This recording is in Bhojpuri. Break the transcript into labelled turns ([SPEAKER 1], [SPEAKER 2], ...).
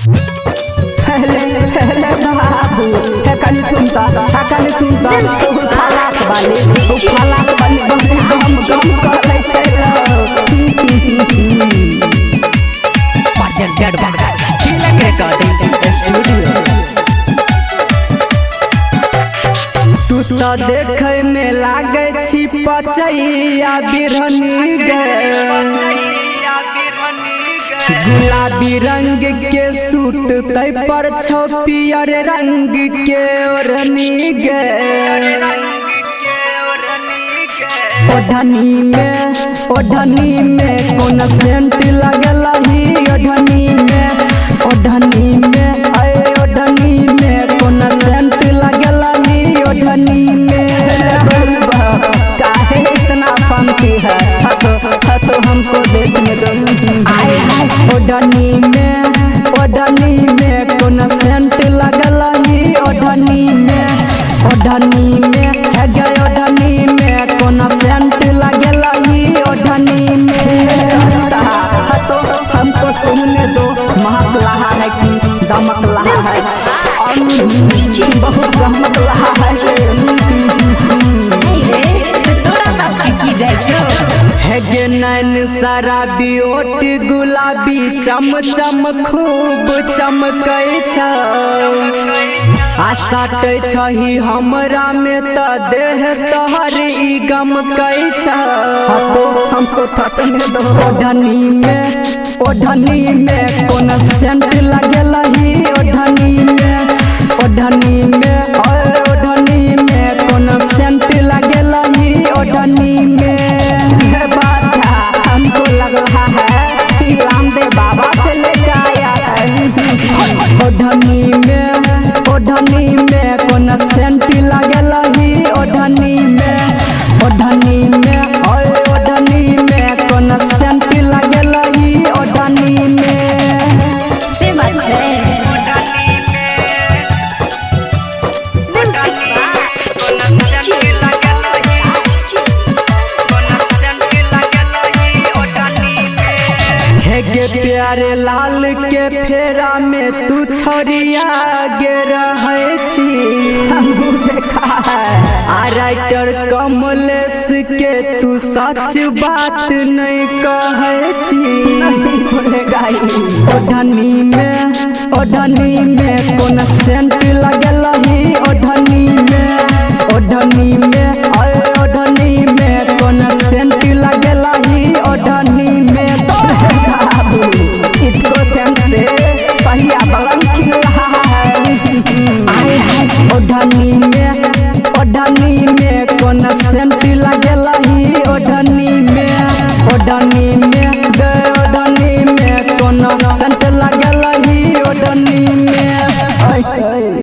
[SPEAKER 1] hele babu hakani tunta falak bali gam करे
[SPEAKER 2] presented by Hilak Recording Studio।
[SPEAKER 1] तू तो देखे में लागे छी पचैया बिरहनी गे गुलाबी रंग के सूट तै पर छौ पियर रंग के ओढ़नी गे ओढ़नी में कौन सेंट लगल ही ओढ़नी में ओढ़नी में कौन सेंट लगल ही ओढ़नी में काहे इतना पंखी है तो हमको देखने दो आए हाय ओढ़नी में कौन सेंट लगल ही ओढ़नी में है गे ओढ़नी में कौन सेंट लगल ही ओढ़नी में तो हमको सुनने दो महक रहा है कि दमक रहा है बहुत दमक रहा है है गे नैन शराबी ओट गुलाबी चम खूब चमकै छ सटै छही हमरा में त देह तोहर ई गमकै छ तो हमको थकने दो ओढ़नी में कौन सेंट लगल ही ओढ़नी में कौन सेंट लगल ही ओढ़नी में हमको लग रहा है कि रामदेव बाबा से लेकर आया है ओढ़नी में कौन सेंट लगल ही ओढ़नी में कौन सेंट लगल ही ओढ़नी में
[SPEAKER 3] से बात है
[SPEAKER 1] गे प्यारे लाल के फेरा में तू छोड़िया गे रहे छी हमहू देखा है राइटर कमलेश के तू सच बात नहीं कहे छी ओढ़नी में कौन सेंट लगल ही ओढ़नी